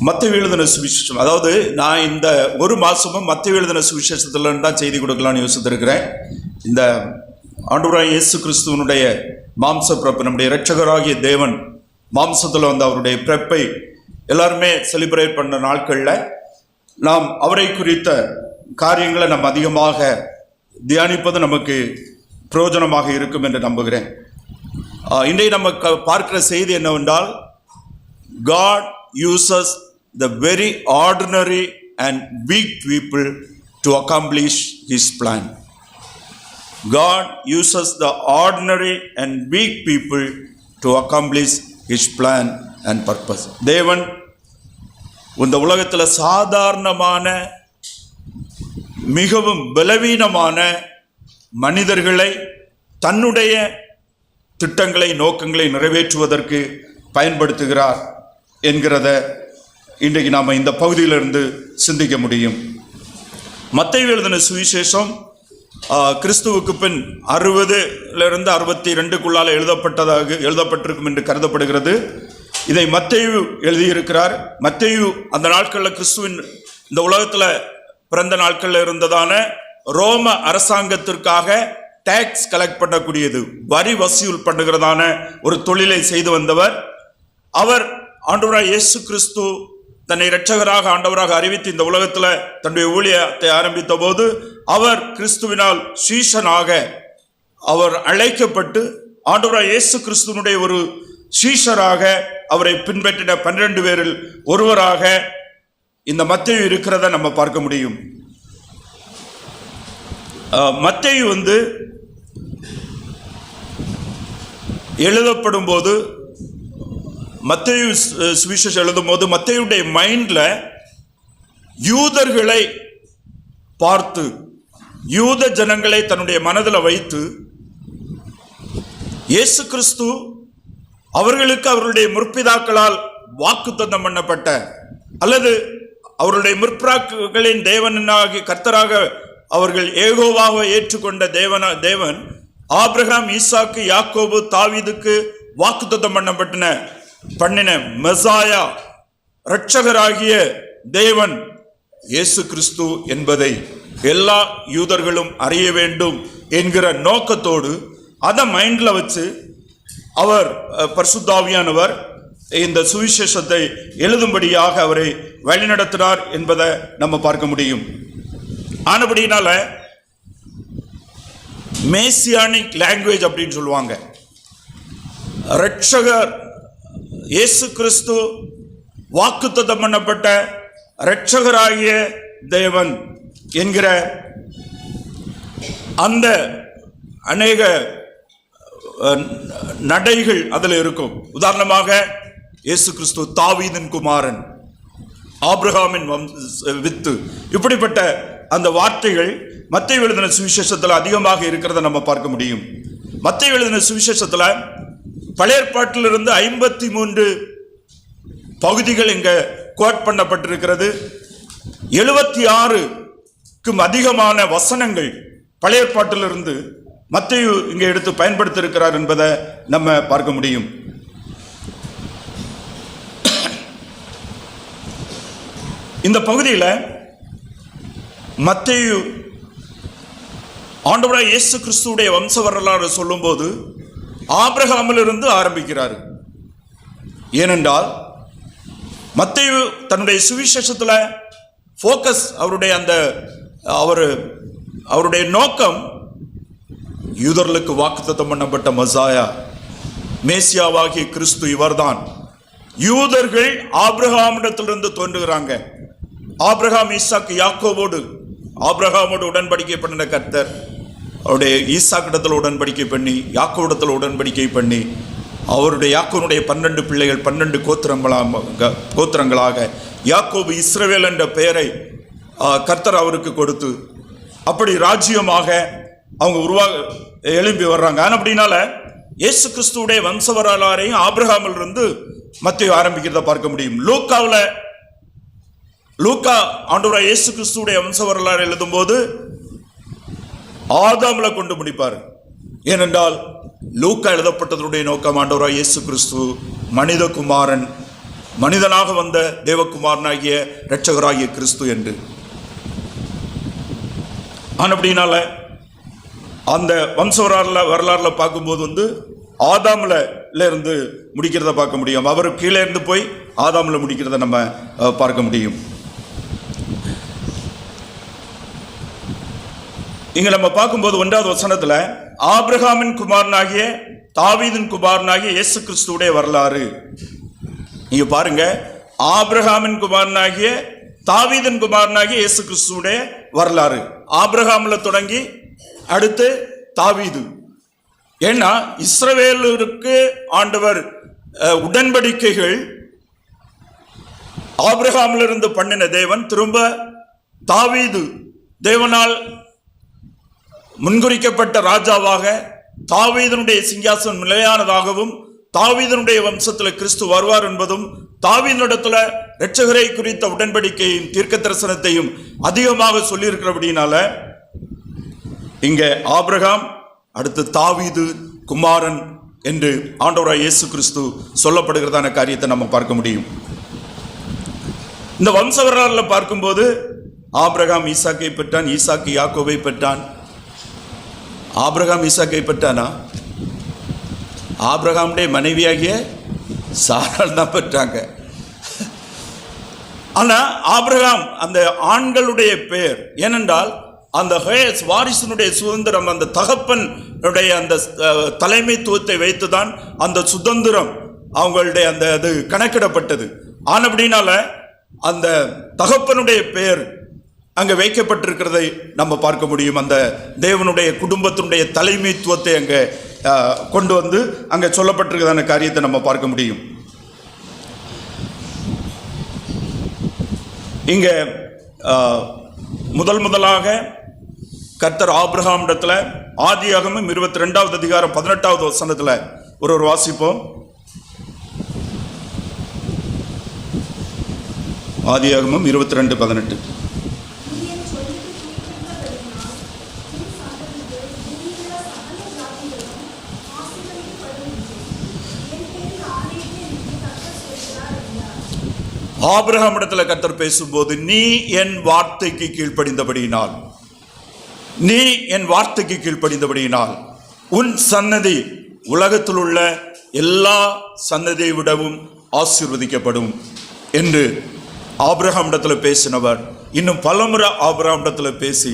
மத்தேயு எழுதின சுவிசேஷம், அதாவது நான் இந்த ஒரு மாசமும் மத்தேயு எழுதின சுவிசேஷத்துல தான் செய்தி கொடுக்கலான்னு யோசித்திருக்கிறேன். இந்த ஆண்டவராகிய இயேசு கிறிஸ்துவனுடைய மாம்ச பிறப்பு, நம்முடைய இரட்சகராகிய தேவன் மாம்சத்தில் வந்த அவருடைய பிறப்பை எல்லாருமே செலிப்ரேட் பண்ண நாட்களில் நாம் அவரை குறித்த காரியங்களை நம்ம அதிகமாக தியானிப்பது நமக்கு பிரயோஜனமாக இருக்கும் என்று நம்புகிறேன். இன்றைய நம்ம பார்க்கிற செய்தி என்னவென்றால், God uses the very ordinary and weak people to accomplish His plan. God uses the ordinary and weak people to accomplish His plan and purpose. தேவன் இந்த உலகத்தில் சாதாரணமான மிகவும் பலவீனமான மனிதர்களை தன்னுடைய திட்டங்களை நோக்கங்களை நிறைவேற்றுவதற்கு பயன்படுத்துகிறார் என்கிறத இன்றைக்கு நாம் இந்த பகுதியிலிருந்து சிந்திக்க முடியும். மத்தேயு எழுதின சுவிசேஷம் கிறிஸ்துவுக்கு பின் 60லிருந்து 62க்குள்ளால் எழுதப்பட்டிருக்கும் என்று கருதப்படுகிறது. இதை மத்தேயு எழுதியிருக்கிறார். மத்தேயு அந்த நாட்களில் கிறிஸ்துவின் இந்த உலகத்தில் பிறந்த நாட்களில் இருந்ததான ரோம அரசாங்கத்திற்காக டாக்ஸ் கலெக்ட் பண்ணக்கூடியது, வரி வசூல் பண்ணுகிறதான ஒரு தொழிலை செய்து வந்தவர். அவர் ஆண்டவராக இயேசு கிறிஸ்து தன்னை இரட்சகராக ஆண்டவராக அறிவித்து இந்த உலகத்தில் தன்னுடைய ஊழியத்தை ஆரம்பித்த போது அவர் கிறிஸ்துவினால் சீஷனாக அவர் அழைக்கப்பட்டு ஆண்டவராக இயேசு கிறிஸ்துவனுடைய ஒரு சீஷராக அவரை பின்பற்றின 12 பேரில் ஒருவராக இந்த மத்தேயு இருக்கிறத நம்ம பார்க்க முடியும். மத்தேயு எழுதப்படும் போது, மத்தேயு சுவிசேஷம் எழுதும் போது மத்தேயுடைய மைண்ட்ல யூதர்களை பார்த்து, யூத ஜனங்களை தன்னுடைய மனதில் வைத்து, இயேசு கிறிஸ்து அவர்களுக்கு அவருடைய முற்பிதாக்களால் வாக்குத்தத்தம் பண்ணப்பட்ட அல்லது அவருடைய முற்பிதாக்களின் தேவனாகிய கர்த்தராக அவர்கள் ஏகோவாக ஏற்றுக்கொண்ட தேவன் ஆபிரகாம், ஈசாக்கு, யாக்கோபு, தாவீதுக்கு வாக்குத்தத்தம் பண்ணின மெசாயா, இரட்சகராகிய தேவன் இயேசு கிறிஸ்து என்பதை எல்லா யூதர்களும் அறிய வேண்டும் என்கிற நோக்கத்தோடு அதை மைண்ட்ல வச்சு அவர் பரிசுத்த ஆவியானவர் இந்த சுவிசேஷத்தை எழுதும்படியாக அவரை வழிநடத்தினார் என்பதை நம்ம பார்க்க முடியும். ஆனபடினால மேசியானிக் லாங்குவேஜ் அப்படின்னு சொல்லுவாங்க. இரட்சகர் இயேசு கிறிஸ்து வாக்குத்தத்தம் பண்ணப்பட்ட இரட்சகராகிய தேவன் என்கிற அந்த அநேக நடைகள் அதில் இருக்கும். உதாரணமாக இயேசு கிறிஸ்து தாவீதின் குமாரன், ஆபிரகாமின் வித்து, இப்படிப்பட்ட அந்த வார்த்தைகள் மத்தேயு எழுதின சுவிசேஷத்தில் அதிகமாக இருக்கிறத நம்ம பார்க்க முடியும். மத்தேயு எழுதின சுவிசேஷத்தில் பழைய ஏற்பாட்டிலிருந்து 53 பகுதிகள் இங்க கோட் பண்ணப்பட்டிருக்கிறது. 76க்கும் அதிகமான வசனங்கள் பழைய ஏற்பாட்டிலிருந்து மத்தேயு இங்கே எடுத்து பயன்படுத்தி இருக்கிறார் என்பதை நம்ம பார்க்க முடியும். இந்த பகுதியில் மத்தேயு ஆண்டவராகிய இயேசு கிறிஸ்துவுடைய வம்ச வரலாறு சொல்லும்போது ஆபிரகாமிலிருந்து ஆரம்பிக்கிறார். ஏனென்றால் மத்தேயு தன்னுடைய சுவிசேஷத்தில் ஃபோக்கஸ், அவருடைய நோக்கம் யூதர்களுக்கு வாக்குத்தத்தம் பண்ணப்பட்ட மெசாயா, மேசியாவாகிய கிறிஸ்து இவர்தான். யூதர்கள் ஆபிரகாமிடத்திலிருந்து தோன்றுகிறாங்க. ஆபிரகாம், ஈசாக்கு, ஆபிரகாமோடு உடன்படிக்கை பண்ணின கர்த்தர் அவருடைய ஈசாக்கிடத்தில் உடன்படிக்கை பண்ணி, யாக்கோவிடத்தில் உடன்படிக்கை பண்ணி, அவருடைய யாக்கோனுடைய 12 பிள்ளைகள் 12 கோத்திரங்களாக யாக்கோபு இஸ்ரவேல் என்ற பெயரை கர்த்தர் அவருக்கு கொடுத்து அப்படி ராஜ்யமாக அவங்க எழும்பி வர்றாங்க. அப்படினால இயேசு கிறிஸ்துவுடைய வம்ச வரலாறையும் ஆபிரகாமில் இருந்து மத்தேயு ஆரம்பிக்கிறத பார்க்க முடியும். லூக்கா ஆண்டவராகிய இயேசு கிறிஸ்துவுடைய வம்ச வரலாறு எழுதும் போது ஆதாம்ல கொண்டு முடிப்பார். ஏனென்றால் லூக்கா எழுதப்பட்டதனுடைய நோக்கம் ஆண்டவராகிய இயேசு கிறிஸ்து மனிதகுமாரன் மனிதனாக வந்த தேவகுமாரனாகிய இரட்சகராகிய கிறிஸ்து என்று. அப்படினால அந்த வம்ச வரலாறுல பார்க்கும்போது ஆதாம்ல இருந்து முடிக்கிறத பார்க்க முடியும். அவர் கீழே இருந்து போய் ஆதாம்ல முடிக்கிறத நம்ம பார்க்க முடியும். இங்க நம்ம பார்க்கும்போது 1வது வசனத்துல ஆபிரகாமின் குமாரனாகிய தாவீதின் குமாரனாகிய இயேசு கிறிஸ்துவுடைய வரலாறு. நீங்க பாருங்க, ஆபிரகாமின் குமாரனாகிய தாவீதின் குமாரனாகிய இயேசு கிறிஸ்துவுடைய வரலாறு. ஆபிரகாம்ல தொடங்கி அடுத்து தாவீது. ஏன்னா இஸ்ரவேலருக்கு ஆண்டவர் உடன்படிக்கைகள் ஆபிரகாமில் இருந்து பண்ணின தேவன் திரும்ப தாவீது தேவனால் முன்குறிக்கப்பட்ட ராஜாவாக தாவீதனுடைய சிங்காசனம் நிலையானதாகவும் தாவீதனுடைய வம்சத்தில் கிறிஸ்து வருவார் என்பதும் தாவீதினிடத்துல இரட்சகரை குறித்த உடன்படிக்கையும் தீர்க்க தரிசனத்தையும் அதிகமாக சொல்லியிருக்கிறபடினால இங்க ஆபிரகாம் அடுத்து தாவீது குமாரன் என்று ஆண்டவராய் இயேசு கிறிஸ்து சொல்லப்படுகிறதான காரியத்தை நம்ம பார்க்க முடியும். இந்த வம்ச வரலாறுல பார்க்கும்போது ஆபிரகாம் ஈசாக்கை பெற்றான், ஈசாக்கு யாக்கோபை பெற்றான். ஆபிரகாம் ஈசாக்கை பெற்றானா? ஆபிரகாமுடைய மனைவியாகிய சாராள் தான் பெற்றாங்க. ஆனா ஆபிரகாம் அந்த ஆண்களுடைய பெயர், ஏனென்றால் அந்த வாரிசனுடைய சுதந்திரம் அந்த தகப்பனுடைய அந்த தலைமைத்துவத்தை வைத்துதான் அந்த சுதந்திரம் அவங்களுடைய அந்த அது கணக்கிடப்பட்டது. ஆனபடினால அந்த தகப்பனுடைய பெயர் அங்க வைக்கப்பட்டிருக்கிறதை நம்ம பார்க்க முடியும். அந்த தேவனுடைய குடும்பத்தினுடைய தலைமைத்துவத்தை அங்க கொண்டு வந்து அங்க சொல்லப்பட்டிருக்கிறதான காரியத்தை நம்ம பார்க்க முடியும். இங்க முதலாக கர்த்தர் ஆபிரகாம் இடத்துல ஆதியாகமம் 22வது அதிகாரம் 18வது வசனத்துல ஒரு வாசிப்போம். ஆதியாகமம் 22:18. ஆபிரகாம் இடத்துல கர்த்தர் பேசும்போது, நீ என் வார்த்தைக்கு கீழ்ப்படிந்தபடியினால், நீ என் வார்த்தைக்கு கீழ்ப்படிந்தபடியினால் உன் சன்னதி உலகத்தில் உள்ள எல்லா சன்னதியை விடவும் ஆசீர்வதிக்கப்படும் என்று ஆபிரகாம் இடத்துல பேசினவர் இன்னும் பலமுறை ஆபிரகாம் இடத்துல பேசி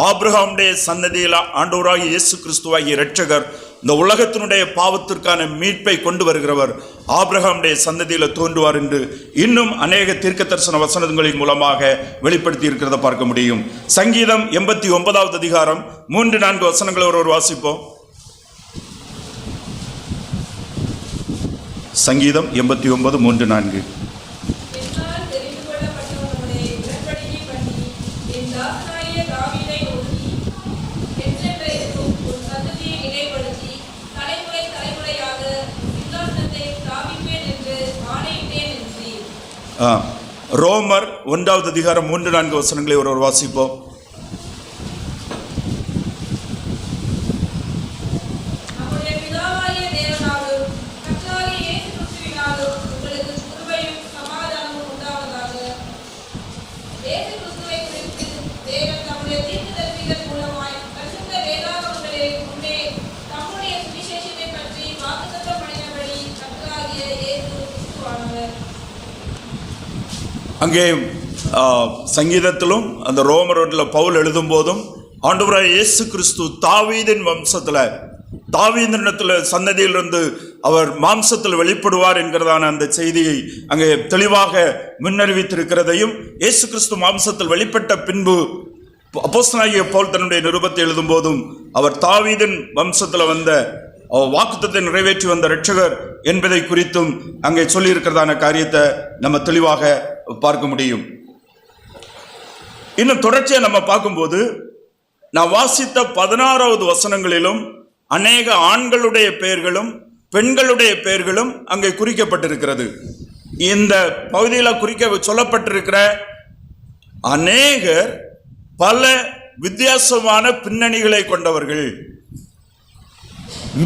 ஆபிரகாமுடைய சன்னதியில் ஆண்டவராகிய இயேசு கிறிஸ்துவாகிய இரட்சகர் இந்த உலகத்தினுடைய பாவத்திற்கான மீட்பை கொண்டு வருகிறவர் ஆபிரகாமுடைய சன்னதியில் தோன்றுவார் என்று இன்னும் அநேக தீர்க்க தரிசன வசனங்களின் மூலமாக வெளிப்படுத்தி இருக்கிறத பார்க்க முடியும். சங்கீதம் 89வது அதிகாரம் 3-4 வசனங்களை ஒரு வாசிப்போம். சங்கீதம் 89:3-4. ரோமர் 1வது அதிகாரம் 3-4 வசனங்களை ஒரு வாசிப்போம். அங்கே சங்கீதத்திலும் அந்த ரோமரோட்டில் பவுல் எழுதும் போதும் ஆண்டவராகிய இயேசு கிறிஸ்து தாவீதின் வம்சத்தில் தாவீதினிடத்தில் சன்னதியிலிருந்து அவர் மாம்சத்தில் வெளிப்படுவார் என்கிறதான அந்த செய்தியை அங்கே தெளிவாக முன்னறிவித்திருக்கிறதையும் இயேசு கிறிஸ்து மாம்சத்தில் வெளிப்பட்ட பின்பு அப்போஸ்தலனாகிய பவுல் தன்னுடைய நிருபத்தை எழுதும் போதும் அவர் தாவீதின் வம்சத்தில் வந்த வாக்குத்தத்தை நிறைவேற்றி வந்த இரட்சகர் என்பதை குறித்தும் அங்கே சொல்லி இருக்கிறதான காரியத்தை நம்ம தெளிவாக பார்க்க முடியும். இன்னும் தொடர்ச்சியை நம்ம பார்க்கும்போது நான் வாசித்த 16வது வசனங்களிலும் அநேக ஆண்களுடைய பெயர்களும் பெண்களுடைய பெயர்களும் அங்கே குறிக்கப்பட்டிருக்கிறது. இந்த பகுதியில் சொல்லப்பட்டிருக்கிற அநேகர் பல வித்தியாசமான பின்னணிகளை கொண்டவர்கள்,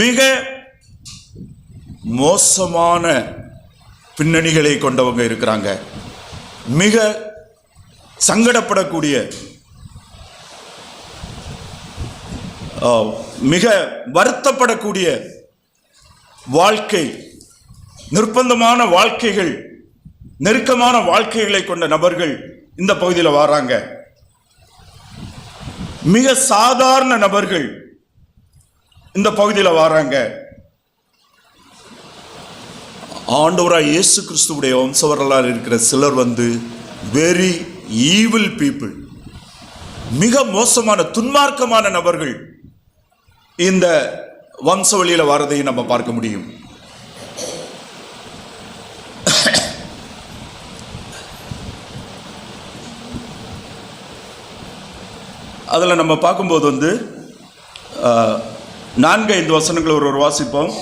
மிக மோசமான பின்னணிகளை கொண்டவங்க இருக்கிறாங்க. மிக சங்கடப்படக்கூடிய, மிக வருத்தப்படக்கூடிய வாழ்க்கை, நிர்பந்தமான வாழ்க்கைகள், நெருக்கமான வாழ்க்கைகளை கொண்ட நபர்கள் இந்த பகுதியில் வராங்க. மிக சாதாரண நபர்கள் இந்த பகுதியில் வராங்க. ஆண்டவராய் இயேசு கிறிஸ்துவுடைய வம்சவர்களால் இருக்கிற சிலர் வெரி ஈவில் பீப்புள், மிக மோசமான துன்மார்க்கமான நபர்கள் இந்த வம்ச வழியில் வரதை நம்ம பார்க்க முடியும். அதில் நம்ம பார்க்கும்போது 4-5 வசனங்கள் ஒரு வாசிப்போம்.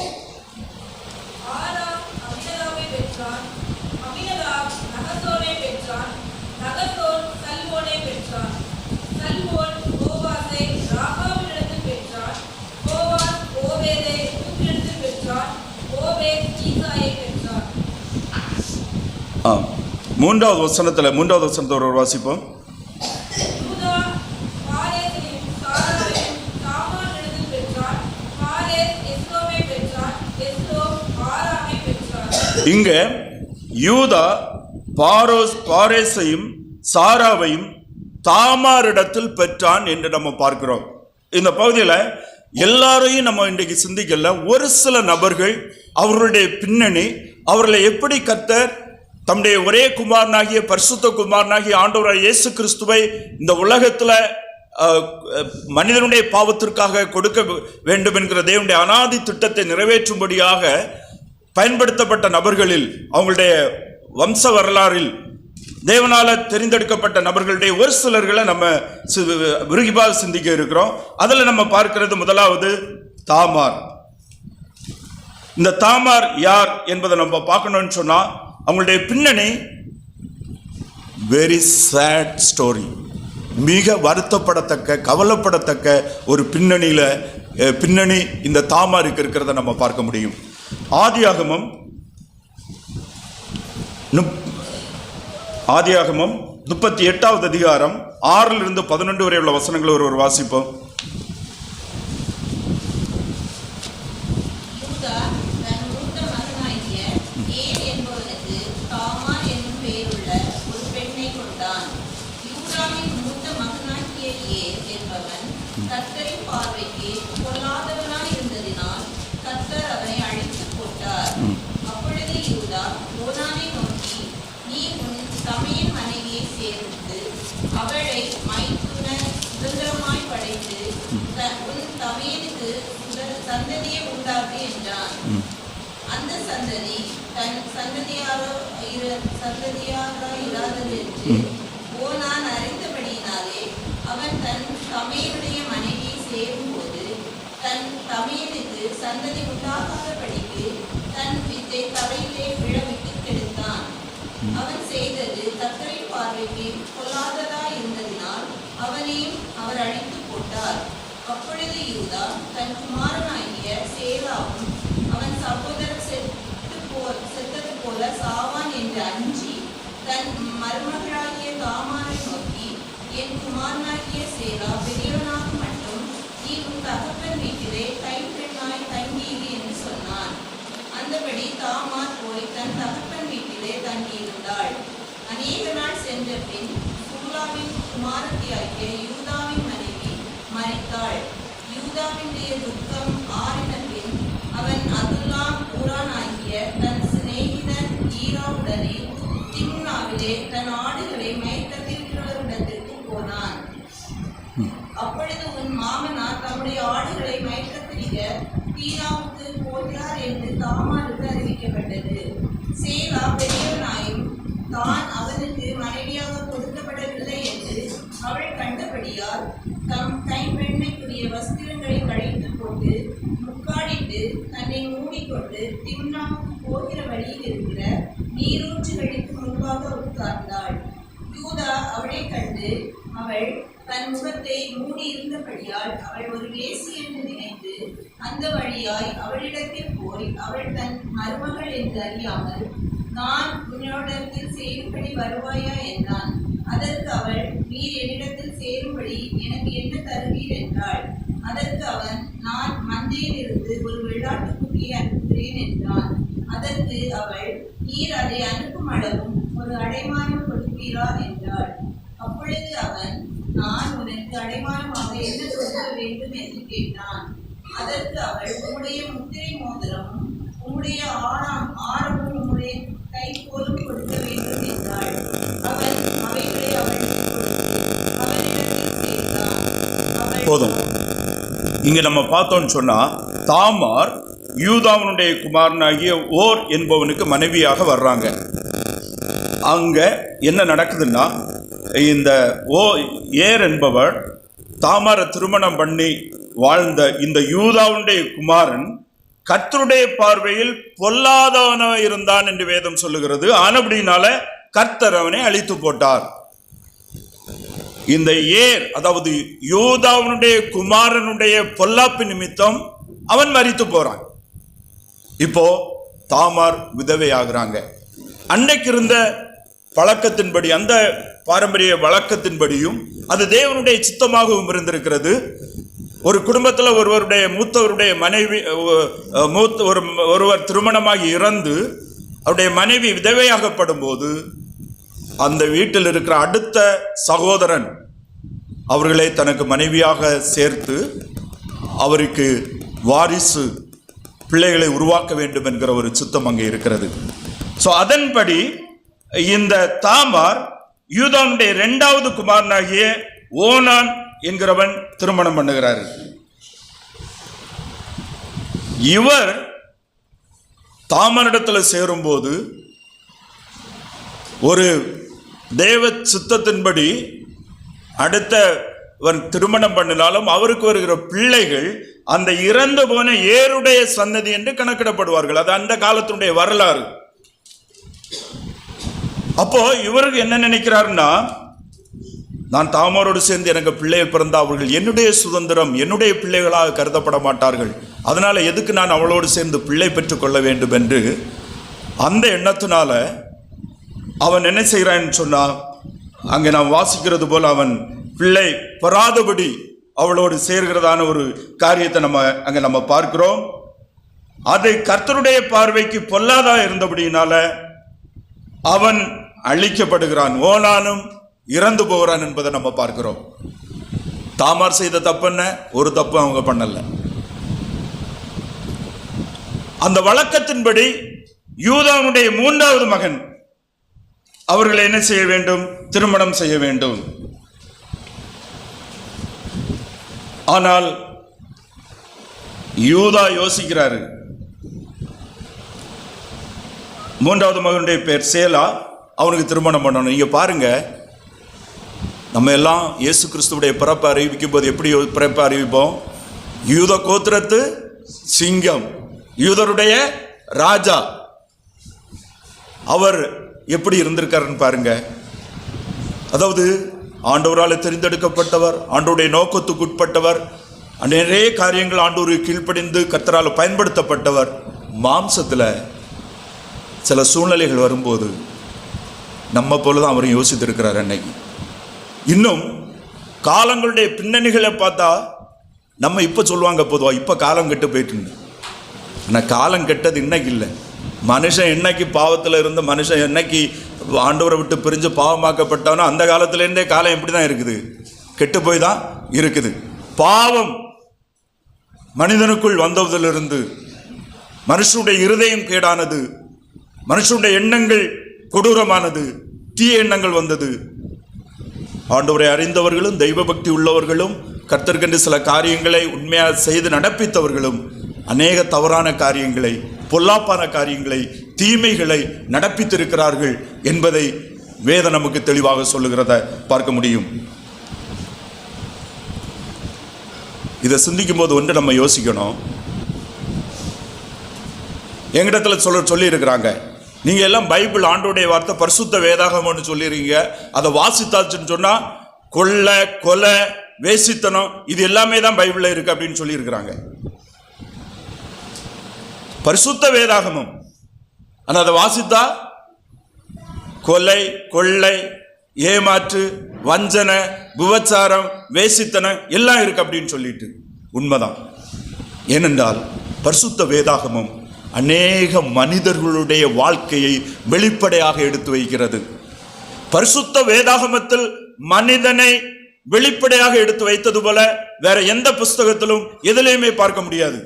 மூன்றாவது வசனத்தை ஒரு வாசிப்போம். இங்க யூதா பாரேசையும் சாராவையும் தாமாரிடத்தில் பெற்றான் என்று நம்ம பார்க்கிறோம். இந்த பகுதியில் எல்லாரையும் நம்ம இன்றைக்கு சிந்திக்கல. ஒரு சில நபர்கள், அவர்களுடைய பின்னணி, அவர்களை எப்படி கர்த்தர் தம்முடைய ஒரே குமாரனாகிய பரிசுத்த குமாரனாகிய ஆண்டவராகிய இயேசு கிறிஸ்துவை இந்த உலகத்தில் மனிதனுடைய பாவத்திற்காக கொடுக்க வேண்டும் என்கிற தேவனுடைய அனாதி திட்டத்தை நிறைவேற்றும்படியாக பயன்படுத்தப்பட்ட நபர்களில், அவங்களுடைய வம்ச வரலாறில் தேவனால தெரிந்தெடுக்கப்பட்ட நபர்களுடைய ஒரு சிலர்களை நம்ம விரிவாக சிந்திக்க இருக்கிறோம். அதில் நம்ம பார்க்கிறது முதலாவது தாமார். இந்த தாமார் யார் என்பதை நம்ம பார்க்கணும்னு சொன்னா, அவங்களுடைய பின்னணி வெரி சேட் ஸ்டோரி, மிக வருத்தப்படத்தக்க, கவலைப்படத்தக்க ஒரு பின்னணி இந்த தாமாருக்கு இருக்கிறத நம்ம பார்க்க முடியும். ஆதியாகமம் 38வது அதிகாரம் 6 to 11 வரை உள்ள வசனங்கள் ஒரு வாசிப்போம். அவன் செய்தது கர்த்தரின் பார்வைக்கு பொல்லாததாய் இருந்ததினால் அவனையும் அவர் அழித்து போட்டார். அப்பொழுது யூதா தன் குமாரனாகிய சேலாவும் அவன் சகோதரர் செத்தது போல சாவான் என்று அஞ்சி தன் மருமகளாகிய தாமாரை நோக்கி, என் குமாரனாகிய சேலா பெரியவனாக மட்டும் நீ உன் தகப்பன் வீட்டிலே கைப்பெண்ணாய் தங்கியிரு என்று சொன்னான். அந்தபடி தாமார் போய் தன் தகப்பன் வீட்டிலே தங்கியிருந்தாள். அநேக நாள் சென்ற பின் சூலாவின் குமாரத்தியாகிய யூதாவின் மனைவி மரித்தாள். யூதாவினுடைய துக்கம் ஆறின பின் அவன் அதுல்லாம் ஊரானாகிய தன் சிநேகிதன் ஈராவுடனே திம்னாவிலே தன் ஆடுகளை மயக்கத்திற்கிறவரிடத்திற்கு போனான். அப்பொழுது உன் மாமனார் தம்முடைய ஆடுகளை மயக்கத்திரிக்க தீராவுக்கு போகிறார் என்று தாமாருக்கு அறிவிக்கப்பட்டது. சேலா பெரியவனாயும் தான் அவனுக்கு மனைவியாக கொடுக்கப்படவில்லை என்று அவள் கண்டபடியால் தம் கைப்பெண்மைக்குரிய வஸ்திரங்களை கழித்து போட்டு முக்காடிட்டு தன்னை மூடிக்கொண்டு திம்னாவுக்கு போகிற வழியில் இருக்கிற நீரூற்றுகளுக்கு முன்பாக உட்கார்ந்தாள். யூதா அவளை கண்டு அவள் தன் முகத்தை மூடி இருந்தபடியால் அவள் ஒரு வேசி என்று நினைத்து அந்த வழியாய் அவளிடத்தில் போய் அவள் தன் மருமகள் என்று அறியாமல், நான் சேரும்படி வருவாயா என்றான். அதற்கு அவள், நீர் என்னிடத்தில் சேரும்படி எனக்கு என்ன தருவீர் என்றாள். அதற்கு அவன், நான் மந்தையிலிருந்து ஒரு வெள்ளாட்டுக்குட்டியை அனுப்புகிறேன் என்றான். அதற்கு அவள், நீர் அதை அனுப்பும் அளவும் ஒரு அடைமானம் கொடுப்பீரா என்றாள். அப்பொழுது அவன், நான் உனக்கு அடைமானமாக என்ன கொடுக்க வேண்டும் என்று கேட்டான். அதற்கு அவள், உம்முடைய முத்திரை மோதிரமும் உம்முடைய ஆரமும் உம்முடைய கைக்கோலும் கொடுக்க வேண்டும் என்றாள். அவன் அவைகளை அவளுக்கு கொடுத்து அவனிடத்தில் சேர்த்தான். அவள் போதும். இங்க நம்ம பார்த்தோம்னு சொன்னா, தாமார் யூதாவினுடைய குமாரனாகிய ஓர் என்பவனுக்கு மனைவியாக வர்றாங்க. அங்க என்ன நடக்குதுன்னா, இந்த ஏர் என்பவர் தாமாரை திருமணம் பண்ணி வாழ்ந்த இந்த யூதாவுடைய குமாரன் கர்த்தருடைய பார்வையில் பொல்லாதவனாக இருந்தான் என்று வேதம் சொல்லுகிறது. ஆனபடினால கர்த்தர் அவனை அழித்து போட்டார். இந்த ஏர், அதாவது யூதாவினுடைய குமாரனுடைய பொல்லாப்பு நிமித்தம் அவன் மரித்து போறான். இப்போ தாமார் விதவை ஆகிறாங்க. அன்னைக்கு இருந்த பழக்கத்தின்படி, அந்த பாரம்பரிய வழக்கத்தின்படியும் அது தேவனுடைய சித்தமாகவும் இருந்திருக்கிறது. ஒரு குடும்பத்தில் ஒருவருடைய மூத்தவருடைய மனைவி ஒருவர் திருமணமாகி இறந்து அவருடைய மனைவி விதவையாகப்படும் போது அந்த வீட்டில் இருக்கிற அடுத்த சகோதரன் அவர்களை தனக்கு மனைவியாக சேர்த்து அவருக்கு வாரிசு பிள்ளைகளை உருவாக்க வேண்டும் என்கிற ஒரு சித்தம் அங்கே இருக்கிறது. ஸோ அதன்படி இந்த தாமார் யூதாவுடைய 2வது குமாரனாகிய ஓனான் என்கிறவன் திருமணம் பண்ணுகிறார். இவர் தாமாரிடத்தில் சேரும்போது ஒரு தேவ சித்தத்தின்படி அடுத்தவன் திருமணம் பண்ணினாலும் அவருக்கு வருகிற பிள்ளைகள் அந்த இறந்து போன ஏருடைய சன்னதி என்று கணக்கிடப்படுவார்கள். அது அந்த காலத்தினுடைய வரலாறு. அப்போ இவருக்கு என்ன நினைக்கிறாருன்னா, நான் தாமாரோடு சேர்ந்து எனக்கு பிள்ளைகள் பிறந்தா அவர்கள் என்னுடைய சுதந்திரம், என்னுடைய பிள்ளைகளாக கருதப்பட மாட்டார்கள். அதனால எதுக்கு நான் அவளோடு சேர்ந்து பிள்ளை பெற்றுக் கொள்ள வேண்டும் என்று அந்த எண்ணத்தினால அவன் என்ன செய்கிறான்னு சொன்னா, அங்கே நாம் வாசிக்கிறது போல் அவன் பிள்ளை பெறாதபடி அவளோடு சேர்கிறதான ஒரு காரியத்தை நம்ம பார்க்கிறோம். அது கர்த்தருடைய பார்வைக்கு பொல்லாதா இருந்தபடியினால அவன் அழிக்கப்படுகிறான். ஓனானும் இறந்து போகிறான் என்பதை நம்ம பார்க்கிறோம். தாமார் செய்த தப்பு என்ன? ஒரு தப்பு அவங்க பண்ணல. அந்த வழக்கத்தின்படி யூதாவுடைய 3வது மகன் அவர்களை என்ன செய்ய வேண்டும்? திருமணம் செய்ய வேண்டும். ஆனால் யூதா யோசிக்கிறாரு. 3வது மகனுடைய பேர் சேலா, அவனுக்கு திருமணம் பண்ணணும். இங்க பாருங்க, நம்ம எல்லாம் இயேசு கிறிஸ்துவுடைய பிறப்பை அறிவிக்கும் போது எப்படி பிறப்பை அறிவிப்போம்? யூத கோத்திரத்து சிங்கம், யூதருடைய ராஜா, அவர் எப்படி இருந்திருக்காருன்னு பாருங்க. அதாவது ஆண்டவரால் தெரிந்தெடுக்கப்பட்டவர், ஆண்டவருடைய நோக்கத்துக்கு உட்பட்டவர், நிறைய காரியங்கள் ஆண்டவருக்கு கீழ்ப்படிந்து கர்த்தரால் பயன்படுத்தப்பட்டவர். மாம்சத்தில் சில சூழ்நிலைகள் வரும்போது நம்ம போல தான் அவர் யோசித்திருக்கிறார். அன்னைக்கு இன்னும் காலங்களுடைய பின்னணிகளை பார்த்தா நம்ம இப்போ சொல்லுவாங்க, பொதுவாக இப்போ காலம் கெட்டு போயிட்டு. ஆனால் காலம் கெட்டது இன்னைக்கு இல்லை. மனுஷன் என்னைக்கு பாவத்தில் இருந்து மனுஷன் என்னைக்கு ஆண்டவரை விட்டு பிரிஞ்சு பாவமாக்கப்பட்டவனோ அந்த காலத்திலேருந்தே காலம் எப்படி தான் இருக்குது? கெட்டு போய் தான் இருக்குது. பாவம் மனிதனுக்குள் வந்ததிலிருந்து மனுஷனுடைய இருதயம் கேடானது, மனுஷனுடைய எண்ணங்கள் கொடூரமானது, தீய எண்ணங்கள் வந்தது. ஆண்டவரை அறிந்தவர்களும் தெய்வ பக்தி உள்ளவர்களும் கர்த்தர்கென்று சில காரியங்களை உண்மையாக செய்து நடப்பித்தவர்களும் அநேக தவறான காரியங்களை, பொல்லாப்பான காரியங்களை, தீமைகளை நடப்பித்திருக்கிறார்கள் என்பதை வேதம் நமக்கு தெளிவாக சொல்லுகிறத பார்க்க முடியும். இதை சிந்திக்கும் போது ஒன்று நம்ம யோசிக்கணும். எங்கிடத்தில் சொல்லி இருக்கிறாங்க, நீங்கள் எல்லாம் பைபிள் ஆண்டோடைய வார்த்தை பரிசுத்த வேதாகமம்னு சொல்லிடுறீங்க, அதை வாசித்தாச்சுன்னு சொன்னால் கொள்ளை, கொலை, வேசித்தனம் இது எல்லாமே தான் பைபிளில் இருக்குது அப்படின்னு சொல்லியிருக்கிறாங்க. பரிசுத்த வேதாகமம். ஆனால் அதை வாசித்தா கொலை, கொள்ளை, ஏமாற்று, வஞ்சனை, விபச்சாரம், வேசித்தனம் எல்லாம் இருக்கு அப்படின்னு சொல்லிட்டு. உண்மைதான். ஏனென்றால் பரிசுத்த வேதாகமம் அநேக மனிதர்களுடைய வாழ்க்கையை வெளிப்படையாக எடுத்து வைக்கிறது. பரிசுத்த வேதாகமத்தில் மனிதனை வெளிப்படையாக எடுத்து வைத்தது போல வேற எந்த புஸ்தகத்திலும் எதிலையுமே பார்க்க முடியாது.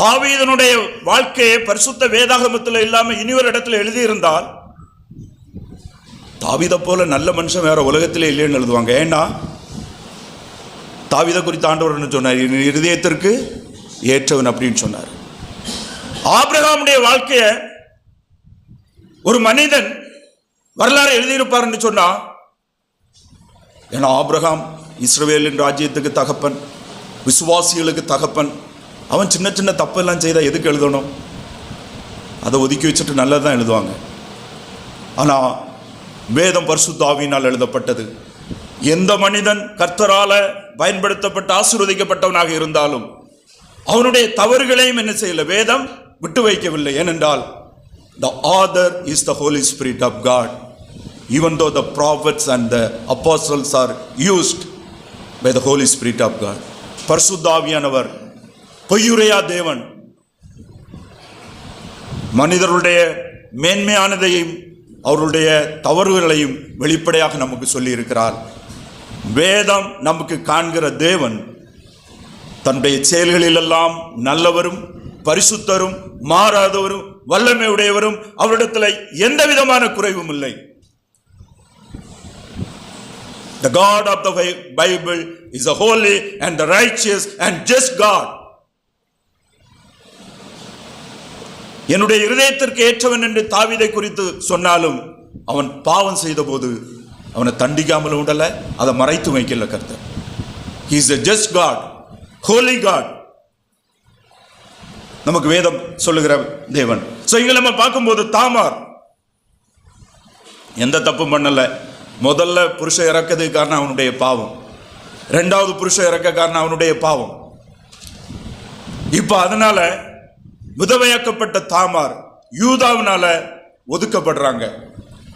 தாவீதனுடைய வாழ்க்கையை பரிசுத்த வேதாகமத்தில் இல்லாம இனி ஒரு இடத்துல எழுதியிருந்தால் தாவீதை போல நல்ல மனுஷன் வேற உலகத்திலே இல்லைன்னு எழுதுவாங்க. ஏன்னா தாவீதை குறித்து ஆண்டவர் என்ன சொன்னார்? இருதயத்திற்கு ஏற்றவன் அப்படின்னு சொன்னார். ஆபிரகாமுடைய வாழ்க்கைய ஒரு மனிதன் வரலாறு எழுதியிருப்பார் என்று சொன்னா, ஏன்னா ஆபிரகாம் இஸ்ரவேலின் ராஜ்யத்துக்கு தகப்பன், விசுவாசிகளுக்கு தகப்பன். அவன் சின்ன சின்ன தப்பெல்லாம் செய்தா எதுக்கு எழுதணும்? அதை ஒதுக்கி வச்சுட்டு நல்லதான் எழுதுவாங்க. ஆனால் வேதம் பரிசுத்த ஆவியினால் எழுதப்பட்டது. எந்த மனிதன் கர்த்தரால பயன்படுத்தப்பட்ட ஆசீர்வதிக்கப்பட்டவனாக இருந்தாலும் அவனுடைய தவறுகளையும் என்ன செய்யல, வேதம் விட்டு வைக்கவில்லை. ஏனென்றால் the author is the Holy Spirit of God. Even though the prophets and the apostles are used by the Holy Spirit of God. பரிசுத்த ஆவியானவர் பொய்யுரையா தேவன். மனிதருடைய மேன்மையானதையும் அவருடைய தவறுகளையும் வெளிப்படையாக நமக்கு சொல்லி இருக்கிறார். வேதம் நமக்கு காண்கிற தேவன் தன்னுடைய செயல்களிலெல்லாம் நல்லவரும் பரிசுத்தரும் மாறாதவரும் வல்லமை உடையவரும், அவரிடத்தில் எந்த விதமான குறைவும் இல்லை. The God of the Bible is a holy and the righteous and just God. என்னுடைய இருதயத்திற்கு ஏற்றவன் என்று தாவீதை குறித்து சொன்னாலும் அவன் பாவம் செய்த போது அவனை தண்டிக்காமல் விடல, அதை மறைத்து வைக்கல கர்த்தர். He is a just God, holy God. நமக்கு வேதம் சொல்லுகிற தேவன். சோ இங்க நம்ம பார்க்கும்போது தாமார் எந்த தப்பும் பண்ணல. முதல்ல புருஷன் இறக்கிறதுக்கு காரணம் அவனுடைய பாவம், ரெண்டாவது புருஷன் இறக்க காரணம் அவனுடைய பாவம். இப்ப அதனால விதவையாக்கப்பட்ட தாமார் யூதாவினால ஒதுக்கப்படுறாங்க.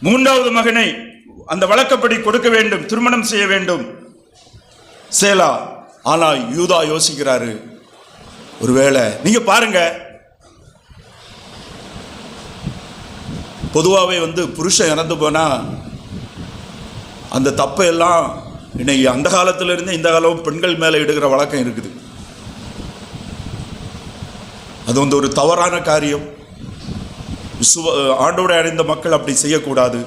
மூன்றாவது மகனை அந்த வழக்கப்படி கொடுக்க வேண்டும், திருமணம் செய்ய வேண்டும் சேலா. ஆனா யூதா யோசிக்கிறாரு, ஒருவேளை நீங்க பாருங்க, பொதுவாகவே புருஷன் இறந்து போனா அந்த தப்பை எல்லாம் இன்னைக்கு அந்த காலத்திலிருந்து இந்த காலம் பெண்கள் மேலே இடுகிற வழக்கம் இருக்குது. அது ஒரு தவறான காரியம். ஆண்டோட அடைந்த மக்கள் அப்படி செய்யக்கூடாது,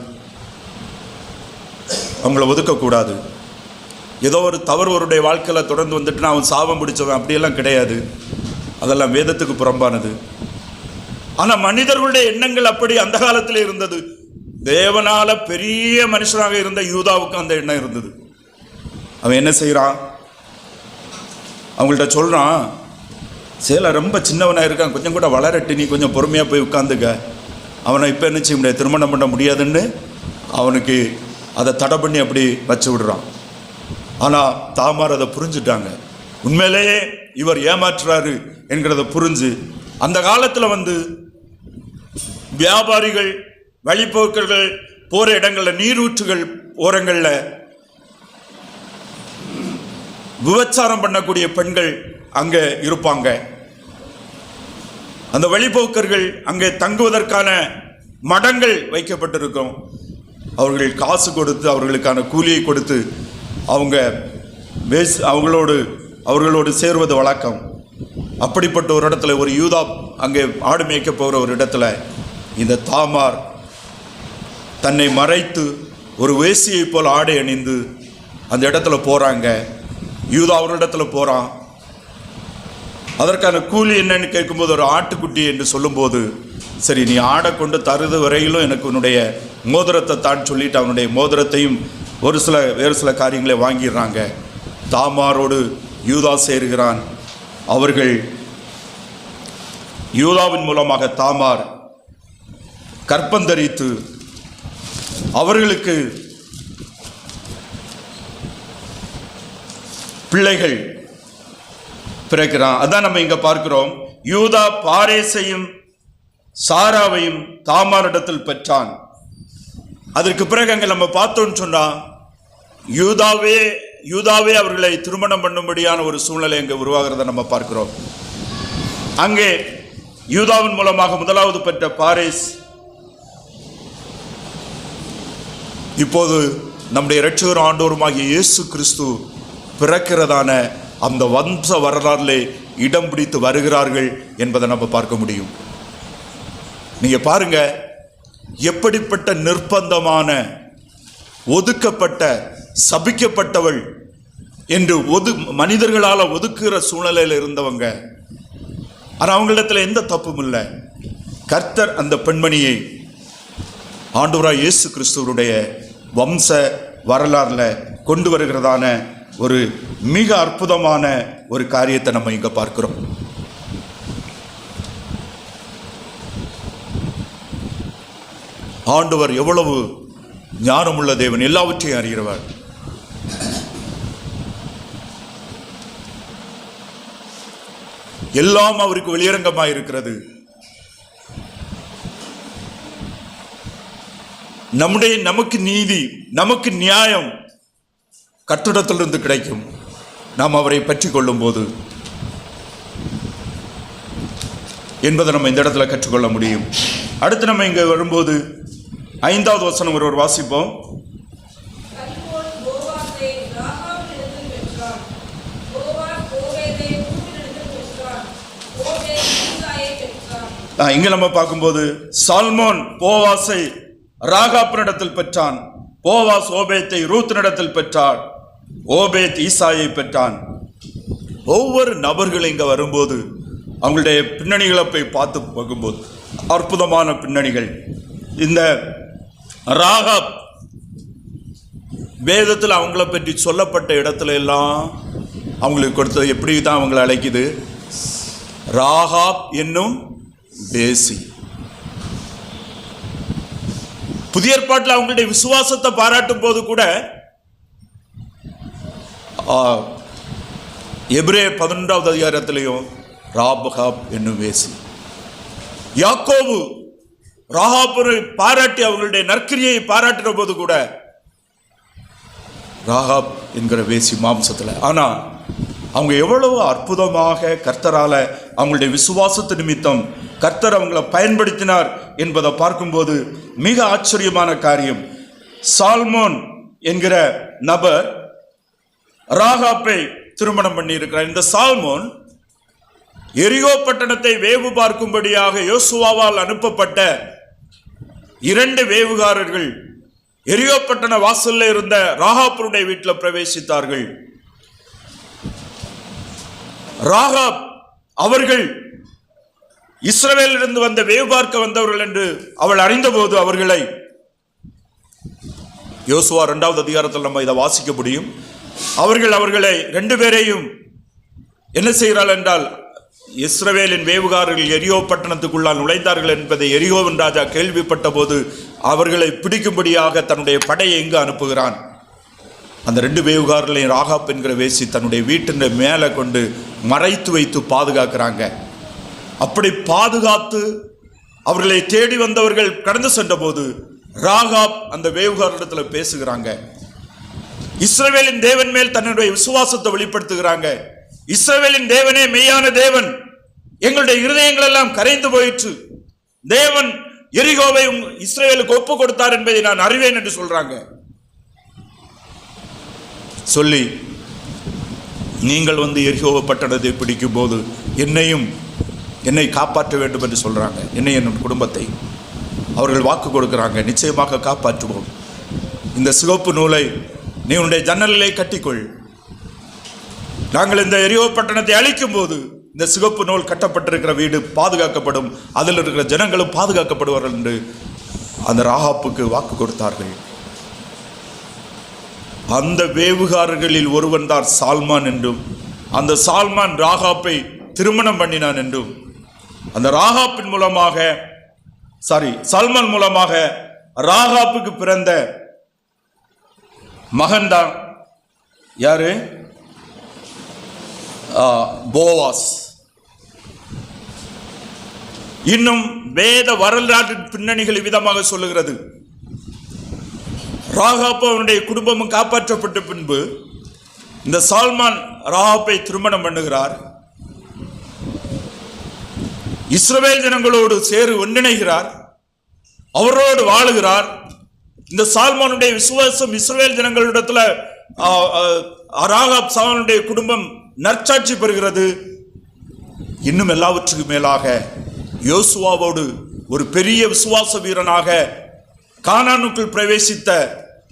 அவங்கள ஒதுக்கக்கூடாது. ஏதோ ஒரு தவறு அவருடைய வாழ்க்கையில் தொடர்ந்து வந்துட்டுனா அவன் சாபம் பிடிச்சவன் அப்படியெல்லாம் கிடையாது. அதெல்லாம் வேதத்துக்கு புறம்பானது. ஆனால் மனிதர்களுடைய எண்ணங்கள் அப்படி அந்த காலத்தில் இருந்தது. தேவனால பெரிய மனுஷனாக இருந்த யூதாவுக்கு அந்த எண்ணம் இருந்தது. அவன் என்ன செய்கிறான்? அவங்கள்ட்ட சொல்கிறான், சேலை ரொம்ப சின்னவனாக இருக்கான், கொஞ்சம் கூட வளரட்டு, நீ கொஞ்சம் பொறுமையாக போய் உட்காந்துக்க. அவனை இப்போ என்ன செய்ய முடியாது, திருமணம் பண்ண முடியாதுன்னு அவனுக்கு அதை தடை பண்ணி அப்படி வச்சு விடுறான். ஆனால் தாமார் அதை புரிஞ்சுட்டாங்க. உண்மையிலேயே இவர் ஏமாற்றுறாரு என்கிறத புரிஞ்சு அந்த காலத்தில் வியாபாரிகள், வழிபோக்கர்கள் போகிற இடங்களில், நீரூற்றுகள் ஓரங்களில் விபச்சாரம் பண்ணக்கூடிய பெண்கள் அங்கே இருப்பாங்க. அந்த வழிபோக்கர்கள் அங்கே தங்குவதற்கான மடங்கள் வைக்கப்பட்டிருக்கும். அவர்கள் காசு கொடுத்து அவர்களுக்கான கூலியை கொடுத்து அவர்களோடு சேருவது வழக்கம். அப்படிப்பட்ட ஒரு இடத்துல ஒரு யூதா அங்கே ஆடு மேய்க்க போகிற ஒரு இடத்துல இந்த தாமார் தன்னை மறைத்து ஒரு வேசியை போல் ஆடை அணிந்து அந்த இடத்துல போகிறாங்க. யூதா ஒரு இடத்துல போகிறான். அதற்கான கூலி என்னன்னு கேட்கும்போது ஒரு ஆட்டுக்குட்டி என்று சொல்லும்போது, சரி நீ ஆடை கொண்டு தருது வரையிலும் எனக்கு உன்னுடைய மோதிரத்தை தான் சொல்லிட்டு அவனுடைய மோதிரத்தையும் வேறு சில காரியங்களை வாங்கிடுறாங்க. தாமாரோடு யூதா சேருகிறான். அவர்கள் யூதாவின் மூலமாக தாமார் கற்பந்தரித்து அவர்களுக்கு பிள்ளைகள் பிறக்கிறான். அதான் நம்ம இங்க பார்க்கிறோம். யூதா பாரேசையும் சாராவையும் தாமாரிடத்தில் பெற்றான். அதற்கு பிறகு அங்கே நம்ம பார்த்தோம்னு சொன்னா யூதாவே அவர்களை திருமணம் பண்ணும்படியான ஒரு சூழ்நிலை அங்கே உருவாகிறத நம்ம பார்க்கிறோம். அங்கே யூதாவின் மூலமாக முதலாவது பெற்ற பாரேஸ் இப்போது நம்முடைய இரட்சகர் ஆண்டவருமாகிய இயேசு கிறிஸ்து பிறக்கிறதான அந்த வம்ச வரலாற்றிலே இடம் பிடித்து வருகிறார்கள் என்பதை நம்ம பார்க்க முடியும். நீங்க பாருங்க, எப்படிப்பட்ட நிர்பந்தமான, ஒதுக்கப்பட்ட, சபிக்கப்பட்டவள் என்று மனிதர்களால் ஒதுக்குகிற சூழ்நிலையில் இருந்தவங்க. ஆனால் அவங்களிடத்தில் எந்த தப்பும் இல்லை. கர்த்தர் அந்த பெண்மணியை ஆண்டவராய் இயேசு கிறிஸ்துவனுடைய வம்ச வரலாறுல கொண்டு வருகிறதான ஒரு மிக அற்புதமான ஒரு காரியத்தை நம்ம இங்க பார்க்கிறோம். ஆண்டவர் எவ்வளவு ஞானமுள்ள தேவன், எல்லாவற்றையும் அறிகிறவர். எல்லாம் அவருக்கு வெளியரங்கமாக இருக்கிறது. நமக்கு நீதி, நமக்கு நியாயம் கர்த்தரிடத்திலிருந்து கிடைக்கும், நாம் அவரை பற்றி கொள்ளும் போது என்பதை நம்ம இந்த இடத்துல கற்றுக்கொள்ள முடியும். அடுத்து நம்ம இங்க வரும்போது 5வது வசனம் ஒருவர் வாசிப்போம். இங்க நம்ம பார்க்கும்போது சால்மோன் போவாசை ராகாப்பினிடத்தில் பெற்றான், போவாஸ் ஓபேத்தை ரூத்தினிடத்தில் பெற்றான், ஓபேத் ஈசாயை பெற்றான். ஒவ்வொரு நபர்கள் இங்க வரும்போது அவங்களுடைய பின்னணிகளை போய் பார்த்து பார்க்கும்போது அற்புதமான பின்னணிகள். இந்த ராகாப் வேதத்தில் அவங்கள பற்றி சொல்லப்பட்ட இடத்துல எல்லாம் அவங்களுக்கு கொடுத்தது எப்படி தான் அவங்களை அழைக்குது, ராகாப் என்னும் வேசி. புதிய ஏற்பாட்டில் அவங்களுடைய விசுவாசத்தை பாராட்டும் போது கூட எபிரேயர் 11வது அதிகாரத்திலையும் ராகாப் என்னும் வேசி. யாக்கோபு ராகாபை பாராட்டி அவங்களுடைய நற்கிரியை பாராட்டின போது கூட ராகாப் என்கிற வேசி மாம்சத்தில். ஆனா அவங்க எவ்வளவு அற்புதமாக கர்த்தரால அவங்களுடைய விசுவாசத்து நிமித்தம் கர்த்தர் அவங்களை பயன்படுத்தினார் என்பதை பார்க்கும்போது மிக ஆச்சரியமான காரியம். சால்மோன் என்கிற நபர் ராகாப்பை திருமணம் பண்ணி இருக்கிறார். இந்த சால்மோன் எரிகோ பட்டணத்தை வேவு பார்க்கும்படியாக யோசுவாவால் அனுப்பப்பட்ட 2 வேவுகாரர்கள் எரிகோ பட்டண வாசல்ல இருந்த ராகாப்புடைய வீட்டில் பிரவேசித்தார்கள். ராகாப் அவர்கள் இஸ்ரவேலிலிருந்து வந்த வேவு பார்க்க வந்தவர்கள் என்று அவள் அறிந்தபோது அவர்களை யோசுவா 2வது அதிகாரத்தில் நம்ம இதை வாசிக்க முடியும். அவர்களை 2 பேரையும் என்ன செய்கிறாள் என்றால், இஸ்ரவேலின் வேவுகாரர்கள் எரிகோ பட்டணத்துக்குள்ளால் நுழைந்தார்கள் என்பதை எரிகோவின் ராஜா கேள்விப்பட்ட போது அவர்களை பிடிக்கும்படியாக தன்னுடைய படையை எங்கு அனுப்புகிறான். அந்த 2 வேவுகாரர்களையும் ராகாப் என்கிற வேசி தன்னுடைய வீட்டின் மேலே கொண்டு மறைத்து வைத்து பாதுகாக்கிறாங்க. அப்படி பாதுகாத்து அவர்களை தேடி வந்தவர்கள் கடந்து சென்ற போது ராகாப் அந்த வேவுகாரிடத்தில் பேசுகிறாங்க. இஸ்ரவேலின் தேவன் மேல் தன்னுடைய விசுவாசத்தை வெளிப்படுத்துகிறாங்க. இஸ்ரவேலின் தேவனே மெய்யான தேவன், எங்களுடைய இருதயங்கள் எல்லாம் கரைந்து போயிற்று, தேவன் எரிகோவை இஸ்ரவேலுக்கு ஒப்பு கொடுத்தார் என்பதை நான் அறிவேன் என்று சொல்றாங்க. சொல்லி நீங்கள் வந்து எரிகோ பட்டணத்தை பிடிக்கும் போது என்னை காப்பாற்ற வேண்டும் என்று சொல்றாங்க. என்னை, என் குடும்பத்தை அவர்கள் வாக்கு கொடுக்கிறாங்க, நிச்சயமாக காப்பாற்றுவோம். இந்த சிவப்பு நூலை நீ உன்னுடைய ஜன்னலிலே கட்டிக்கொள், நாங்கள் இந்த எரிகோ பட்டணத்தை அழிக்கும் போது இந்த சிவப்பு நூல் கட்டப்பட்டிருக்கிற வீடு பாதுகாக்கப்படும், அதில் இருக்கிற ஜனங்களும் பாதுகாக்கப்படுவார்கள் என்று அந்த ராகாப்புக்கு வாக்கு கொடுத்தார்கள். அந்த வேவுகாரர்களில் ஒருவன் தான் சால்மான் என்றும், அந்த சால்மான் ராகாப்பை திருமணம் பண்ணினான் என்றும், அந்த ராகாப்பின் மூலமாக சால்மான் மூலமாக ராகாப்புக்கு பிறந்த மகன் தான் யாரு, போவாஸ். இன்னும் வேத வரலாற்று பின்னணிகள் விதமாக சொல்லுகிறது. ராகாப் அவனுடைய குடும்பமும் காப்பாற்றப்பட்ட பின்பு இந்த சால்மான் ராகாப்பை திருமணம் பண்ணுகிறார். இஸ்ரவேல் ஜனங்களோடு ஒன்றிணைகிறார், அவரோடு வாழுகிறார். இந்த சால்மானுடைய விசுவாசம் இஸ்ரவேல் ஜனங்களிடத்துல ராகாப் சால்மானுடைய குடும்பம் நற்சாட்சி பெறுகிறது. இன்னும் எல்லாவற்றுக்கும் மேலாக யோசுவாவோடு ஒரு பெரிய விசுவாச வீரனாக கானானுக்குள் பிரவேசித்த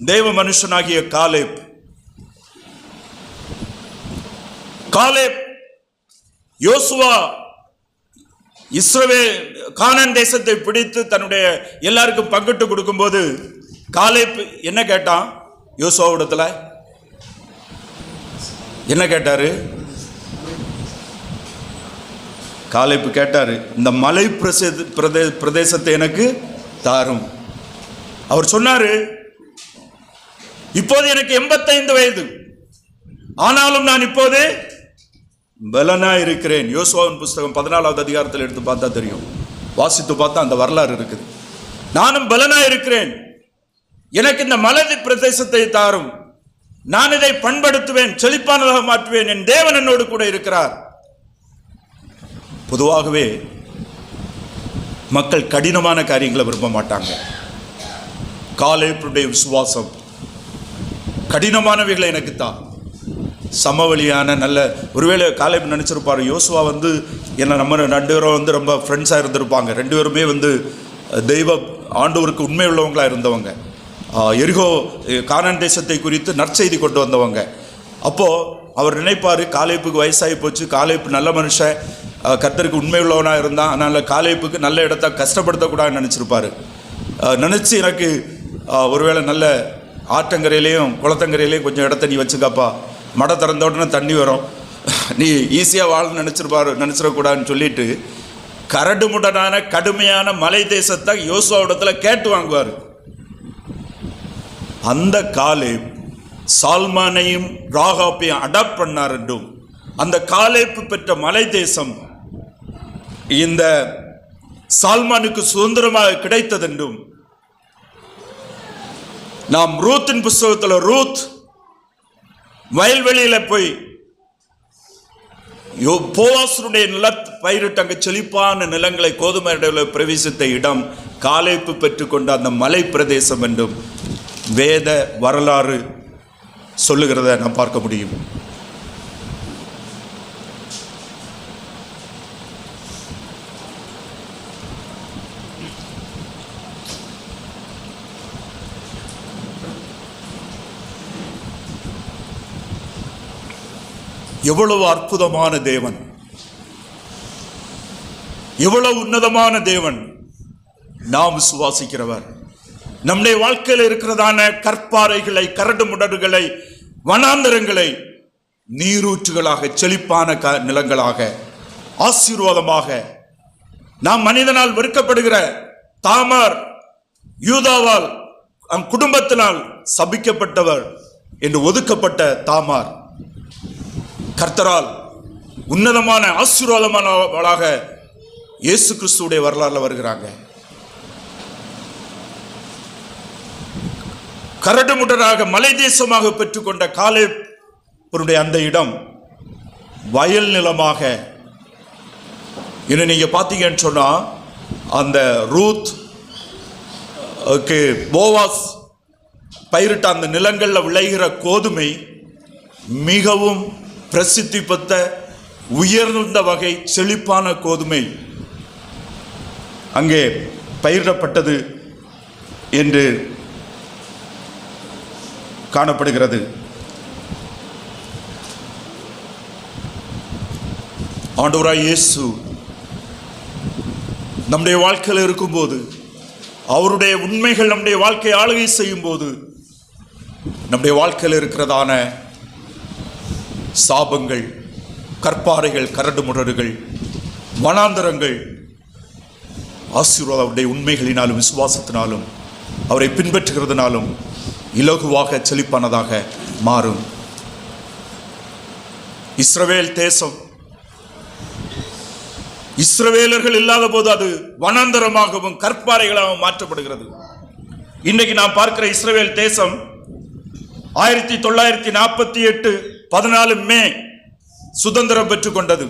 தேவ மனுஷனாகிய காலேப் யோசுவா இஸ்ரவேல் கானான் தேசத்தை பிடித்து தன்னுடைய எல்லாருக்கும் பங்கிட்டு கொடுக்கும்போது காலேப் என்ன கேட்டான்? யோசுவாவிடத்துல என்ன கேட்டாரு? காலேப் கேட்டாரு, இந்த மலை பிரதேசத்தை எனக்கு தாரும். அவர் சொன்னாரு, இப்போது எனக்கு 85 வயது, ஆனாலும் நான் இப்போது பலனா இருக்கிறேன். யோசுவாவின் புஸ்தகம் 14வது அதிகாரத்தில் எடுத்து பார்த்தா தெரியும், வாசித்து பார்த்தா அந்த வரலாறு இருக்குது. நானும் பலனா இருக்கிறேன், எனக்கு இந்த மலை பிரதேசத்தை தாரும், நான் இதை பண்படுத்துவேன், செழிப்பானதாக மாற்றுவேன், என் தேவன் என்னோடு கூட இருக்கிறார். பொதுவாகவே மக்கள் கடினமான காரியங்களை விரும்ப மாட்டாங்க. காலேப்புடைய விசுவாசம் கடினமானவைகளை எனக்கு தான், சமவெளியான நல்ல, ஒருவேளை காலேப் நினைச்சிருப்பாரு யோசுவா என்ன நம்ம 2 பேரும் ரொம்ப ஃப்ரெண்ட்ஸாக இருந்திருப்பாங்க. 2 பேருமே தெய்வ ஆண்டவருக்கு உண்மை உள்ளவங்களாக இருந்தவங்க, எரிகோ கானான் தேசத்தை குறித்து நற்செய்தி கொண்டு வந்தவங்க. அப்போது அவர் நினைப்பார், காலேப்புக்கு வயசாகி போச்சு, காலேப்பு நல்ல மனுஷன், கர்த்தருக்கு உண்மை உள்ளவனாக இருந்தான், அதனால் காலேப்புக்கு நல்ல இடத்த கஷ்டப்படுத்தக்கூடாதுன்னு நினச்சிருப்பார். நினச்சி எனக்கு ஒருவேளை நல்ல ஆற்றங்கரையிலையும் குளத்தங்கரையிலையும் கொஞ்சம் இடத்த நீ வச்சுக்காப்பா, மடை திறந்த உடனே தண்ணி வரும், நீ ஈஸியாக வாழ்ந்து நினச்சிடக்கூடாதுன்னு சொல்லிட்டு கரடுமுடனான கடுமையான மலை தேசத்தை யோசுவாவிடத்தில் கேட்டு வாங்குவார். அந்த காலேப் சால்மானையும் ராகாப்பையும் அடாப்ட் பண்ணார் என்றும், அந்த காலேப்பு பெற்ற மலை தேசம் இந்த சால்மானுக்கு சுதந்திரமாக கிடைத்ததென்றும் நாம் ரூத்தின் புஸ்தகத்தில் ரூத் வயல்வெளியில போய் போவாசனுடைய பயிரிட்டு அங்கு செழிப்பான நிலங்களை கோதுமை பிரவேசித்த இடம் காலேப்பு பெற்றுக்கொண்ட அந்த மலை பிரதேசம் என்றும் வேத வரலாறு சொல்லுகிறத நாம் பார்க்க முடியும். எவ்வளவு அற்புதமான தேவன், எவ்வளவு உன்னதமான தேவன் நாம் விசுவாசிக்கிறவர். நம்முடைய வாழ்க்கையில் இருக்கிறதான கற்பாறைகளை, கரடு முரடுகளை, வனாந்தரங்களை நீரூற்றுகளாக, செழிப்பான நிலங்களாக, ஆசீர்வாதமாக, நாம் மனிதனால் வெறுக்கப்படுகிற தாமார், யூதாவால் குடும்பத்தினால் சபிக்கப்பட்டவர் என்று ஒதுக்கப்பட்ட தாமார் கர்த்தரால் உன்னதமான ஆசீர்வாதமானவளாக இயேசு கிறிஸ்துவுடைய வரலாறுல வருகிறாங்க. கரடுமுடராக மலை தேசமாக பெற்றுக்கொண்ட காலேப்புடைய அந்த இடம் வயல் நிலமாக, இன்னும் நீங்க பார்த்தீங்கன்னு சொன்னா அந்த ரூத் போவாஸ் பயிரிட்ட அந்த நிலங்களில் விளைகிற கோதுமை மிகவும் பிரசித்தி பெற்ற உயர்ந்த வகை செழிப்பான கோதுமை அங்கே பயிரிடப்பட்டது என்று காணப்படுகிறது. ஆண்டவராய் இயேசு நம்முடைய வாழ்க்கையில் இருக்கும்போது, அவருடைய உண்மைகள் நம்முடைய வாழ்க்கையை ஆளுகை செய்யும் போது, நம்முடைய வாழ்க்கையில் இருக்கிறதான சாபங்கள், கற்பாறைகள், கரடு முரடுகள், வனாந்தரங்கள் ஆசீர்வாதம் அவருடைய உண்மைகளினாலும் விசுவாசத்தினாலும் அவரை பின்பற்றுகிறதுனாலும் இலகுவாக செழிப்பானதாக மாறும். இஸ்ரவேல் தேசம் இஸ்ரவேலர்கள் இல்லாத போது அது வனாந்தரமாகவும் கற்பாறைகளாகவும் மாற்றப்படுகிறது. இன்னைக்கு நாம் பார்க்கிற இஸ்ரவேல் தேசம் 1948 14 மே சுதந்திரம் பெற்றுக் கொண்டது,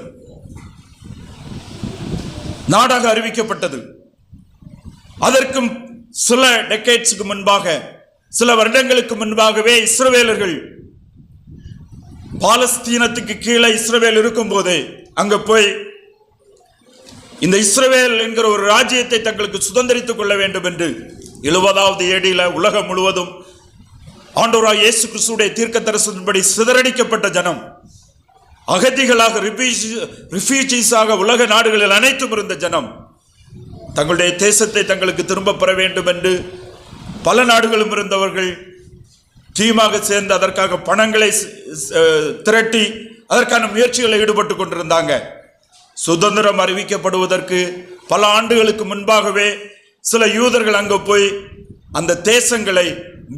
நாடாக அறிவிக்கப்பட்டது. அதற்கும் சில டெக்கேட்ஸ்க்கு முன்பாக, சில வருடங்களுக்கு முன்பாகவே இஸ்ரவேலர்கள் பாலஸ்தீனத்துக்கு கீழே இஸ்ரவேல் இருக்கும் போதே அங்க போய் இந்த இஸ்ரவேல் என்கிற ஒரு ராஜ்யத்தை தங்களுக்கு சுதந்திரித்துக் கொள்ள வேண்டும் என்று 70வது ஏடியில உலகம் முழுவதும் ஆண்டவராகிய இயேசு கிறிஸ்துவுடைய தீர்க்க தரிசனத்தின்படி சிதறடிக்கப்பட்ட ஜனம், அகதிகளாக ரிஃப்யூஜிஸாக உலக நாடுகளில் அனைத்தும் இருந்த ஜனம் தங்களுடைய தேசத்தை தங்களுக்கு திரும்ப பெற வேண்டும் என்று பல நாடுகளும் இருந்தவர்கள் டீமாக சேர்ந்து அதற்காக பணங்களை திரட்டி அதற்கான முயற்சிகளில் ஈடுபட்டு கொண்டிருந்தாங்க. சுதந்திரம் அறிவிக்கப்படுவதற்கு பல ஆண்டுகளுக்கு முன்பாகவே சில யூதர்கள் அங்கே போய் அந்த தேசங்களை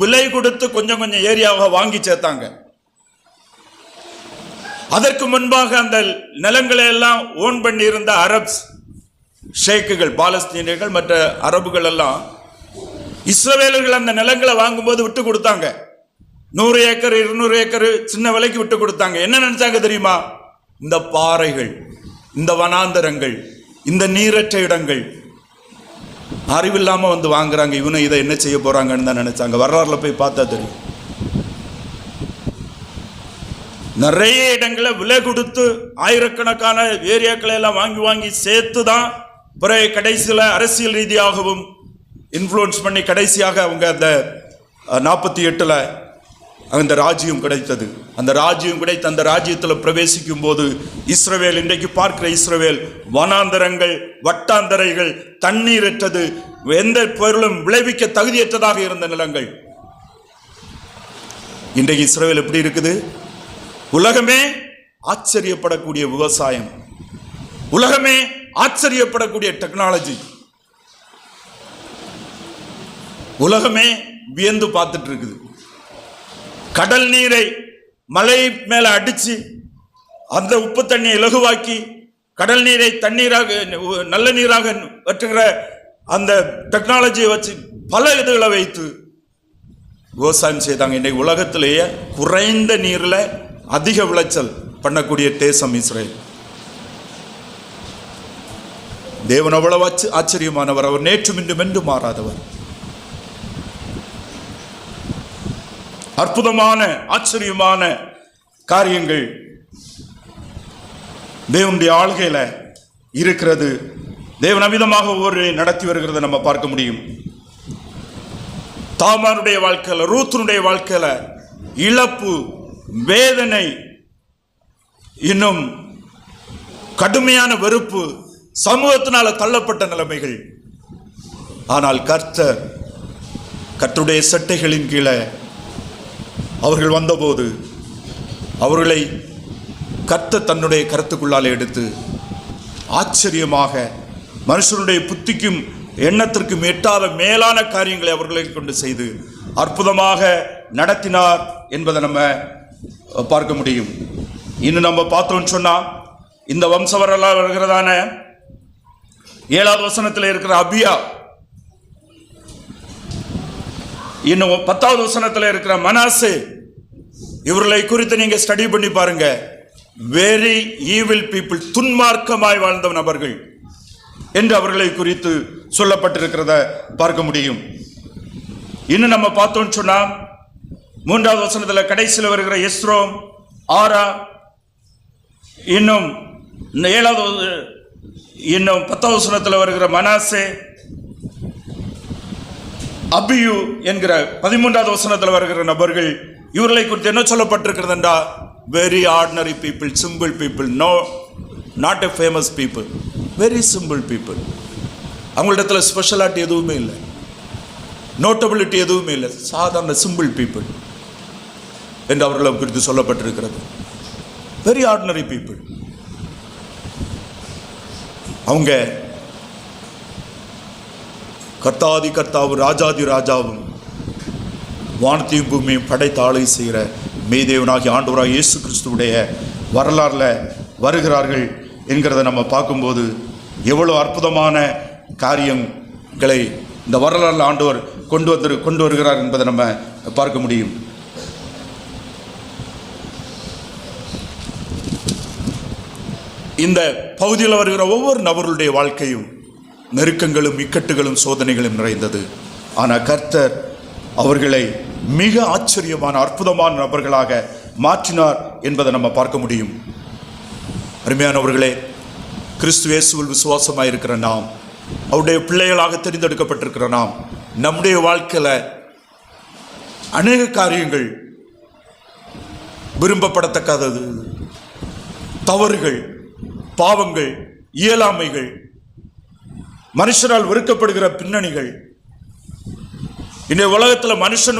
விலை கொடுத்து கொஞ்சம் கொஞ்சம் ஏரியாவாக வாங்கி சேர்த்தாங்க. அதற்கு முன்பாக அந்த நிலங்களை எல்லாம் ஓன் பண்ணி இருந்த அரப்ஸ், ஷேக்குகள், பாலஸ்தீனியர்கள், மற்ற அரபுகள் எல்லாம் இஸ்ரவேலர்கள் அந்த நிலங்களை வாங்கும்போது விட்டு கொடுத்தாங்க. 100 ஏக்கர் 200 ஏக்கர் சின்ன விலைக்கு விட்டு கொடுத்தாங்க. என்ன நினைச்சாங்க தெரியுமா? இந்த பாறைகள், இந்த வனாந்தரங்கள், இந்த நீரற்ற இடங்கள், அறிவில்லாம வந்து வாங்குறாங்க, இவனை இதை என்ன செய்ய போறாங்கன்னு தான் நினைச்சாங்க. வரலாறுல போய் பார்த்தா தெரியும். நிறைய இடங்களை விலை கொடுத்து ஆயிரக்கணக்கான ஏரியாக்களை எல்லாம் வாங்கி வாங்கி சேர்த்து தான் பிறகு கடைசியில் அரசியல் ரீதியாகவும் இன்ஃப்ளூயன்ஸ் பண்ணி கடைசியாக அவங்க அந்த 48ல் அந்த ராஜ்யம் கிடைத்தது. அந்த ராஜ்யம் கிடைத்த அந்த ராஜ்யத்தில் பிரவேசிக்கும் போது இஸ்ரவேல், இன்றைக்கு பார்க்கிற இஸ்ரவேல், வனாந்தரங்கள், வட்டாந்தரைகள், தண்ணீரற்றது, எந்த பொருளும் விளைவிக்க தகுதியற்றதாக இருந்த நிலங்கள். இன்றைக்கு இஸ்ரவேல் எப்படி இருக்குது? உலகமே ஆச்சரியப்படக்கூடிய விவசாயம், உலகமே ஆச்சரியப்படக்கூடிய டெக்னாலஜி, உலகமே வியந்து பார்த்துட்டு இருக்குது. கடல் நீரை மலை மேல அடிச்சு அந்த உப்பு தண்ணியை இலகுவாக்கி கடல் நீரை தண்ணீராக நல்ல நீராக வற்றுகிற அந்த டெக்னாலஜியை வச்சு பல இதுகளை வைத்து விவசாயம் செய்தாங்க. இன்றைக்கு உலகத்திலேயே குறைந்த நீரில் அதிக விளைச்சல் பண்ணக்கூடிய தேசம் இஸ்ரேல். தேவன் அவ்வளவு ஆச்சரியமானவர். அவர் நேற்றும் இன்றும் என்றும் மாறாதவர். அற்புதமான ஆச்சரியமான காரியங்கள் தேவனுடைய ஆளுகையில இருக்கிறது. தேவன் அமிதமாக ஒவ்வொரு நடத்தி வருகிறத நம்ம பார்க்க முடியும். தாமாருடைய வாழ்க்கையில, ரூத்தினுடைய வாழ்க்கையில இழப்பு, வேதனை, இன்னும் கடுமையான வெறுப்பு, சமூகத்தினால தள்ளப்பட்ட நிலைமைகள். ஆனால் கர்த்தருடைய சட்டைகளின் கீழே அவர்கள் வந்தபோது அவர்களை கர்த்தர் தன்னுடைய கருத்துக்குள்ளாலே எடுத்து ஆச்சரியமாக மனுஷனுடைய புத்திக்கும் எண்ணத்திற்கும் எட்டாத மேலான காரியங்களை அவர்களை கொண்டு செய்து அற்புதமாக நடத்தினார் என்பதை நம்ம பார்க்க முடியும். இன்னும் நம்ம பார்த்தோம்னு சொன்னா, இந்த வம்ச வரலாறு வருகிறதான 7வது வசனத்தில் இருக்கிற அபியா, இன்னும் 10வது வசனத்தில் இருக்கிற மனாசே, இவர்களை குறித்து நீங்க ஸ்டடி பண்ணி பாருங்க. வெரி ஈவில் பீப்புள், துன்மார்க்கமாய் வாழ்ந்த நபர்கள் என்று அவர்களை குறித்து சொல்லப்பட்டிருக்கிறத பார்க்க முடியும். இன்னும் நம்ம பார்த்தோம்னு சொன்னா, 3வது வசனத்தில் கடைசியில் வருகிற எஸ்ரோம், ஆரா, இன்னும் 7வது, இன்னும் 10வது வசனத்தில் வருகிற மனாசே, அபியு என்கிற 13வது வசனத்தில் வருகிற நபர்கள். இவர்களை குறித்து என்ன சொல்லப்பட்டிருக்கிறது என்றா, very ordinary people, simple people, not a famous people, very simple people. அவங்களிடத்தில் ஸ்பெஷாலிட்டி எதுவுமே இல்லை, நோட்டபிலிட்டி எதுவுமே இல்லை, சாதாரண சிம்பிள் பீப்புள் என்று அவர்களை குறித்து சொல்லப்பட்டிருக்கிறது. Very ordinary people. அவங்க கர்த்தாதி கர்த்தாவும் ராஜாதி ராஜாவும் வானத்தையும் பூமியும் படைத்து ஆளை செய்கிற மெய்தேவனாகிய ஆண்டவராகிய இயேசு கிறிஸ்துவுடைய வரலாறுல வருகிறார்கள் என்கிறத நம்ம பார்க்கும்போது எவ்வளோ அற்புதமான காரியங்களை இந்த வரலாறு ஆண்டவர் கொண்டு வருகிறார் என்பதை நம்ம பார்க்க முடியும். இந்த பகுதியில் வருகிற ஒவ்வொரு நபர்களுடைய வாழ்க்கையும் நெருக்கங்களும் இக்கட்டுகளும் சோதனைகளும் நிறைந்தது. ஆனால் கர்த்தர் அவர்களை மிக ஆச்சரியமான அற்புதமான நபர்களாக மாற்றினார் என்பதை நம்ம பார்க்க முடியும். அருமையானவர்களே, கிறிஸ்து இயேசுவில் விசுவாசமாக இருக்கிற நாம், அவருடைய பிள்ளைகளாக தெரிந்தெடுக்கப்பட்டிருக்கிற நாம், நம்முடைய வாழ்க்கையில் அநேக காரியங்கள் விரும்பப்படத்தக்கது, தவறுகள், பாவங்கள், இயலாமைகள், மனுஷரால் வெறுக்கப்படுகிற பின்னணிகள், இன்றைய உலகத்தில் மனுஷன்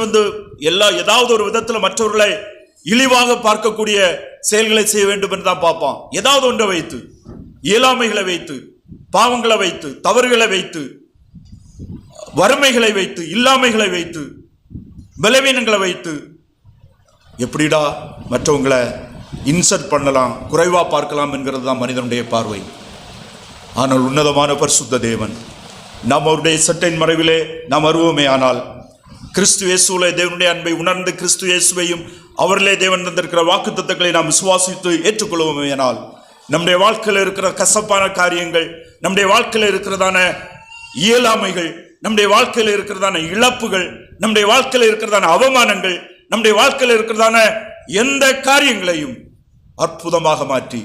ஏதாவது ஒரு விதத்தில் மற்றவர்களை இழிவாக பார்க்கக்கூடிய செயல்களை செய்ய வேண்டும் என்று தான் பார்ப்பான். ஏதாவது ஒன்றை வைத்து, இயலாமைகளை வைத்து, பாவங்களை வைத்து, தவறுகளை வைத்து, வறுமைகளை வைத்து, இல்லாமைகளை வைத்து, பலவீனங்களை வைத்து எப்படிடா மற்றவங்களை இன்சல்ட் பண்ணலாம், குறைவா பார்க்கலாம் என்கிறது தான் மனிதனுடைய பார்வை. ஆனால் உன்னதமான பரிசுத்த தேவன் நாம் அவருடைய சட்டையின் மறைவிலே நாம் வருவோமே ஆனால், கிறிஸ்து இயேசுவிலே தேவனுடைய அன்பை உணர்ந்து கிறிஸ்து இயேசுவையும் அவரிலே தேவன் தந்திருக்கிற வாக்குத்தத்தங்களை நாம் விசுவாசித்து ஏற்றுக்கொள்வோமே ஆனால், நம்முடைய வாழ்க்கையில் இருக்கிற கசப்பான காரியங்கள், நம்முடைய வாழ்க்கையில் இருக்கிறதான இயலாமைகள், நம்முடைய வாழ்க்கையில் இருக்கிறதான இழப்புகள், நம்முடைய வாழ்க்கையில் இருக்கிறதான அவமானங்கள், நம்முடைய வாழ்க்கையில் இருக்கிறதான எந்த காரியங்களையும் அற்புதமாக மாற்றி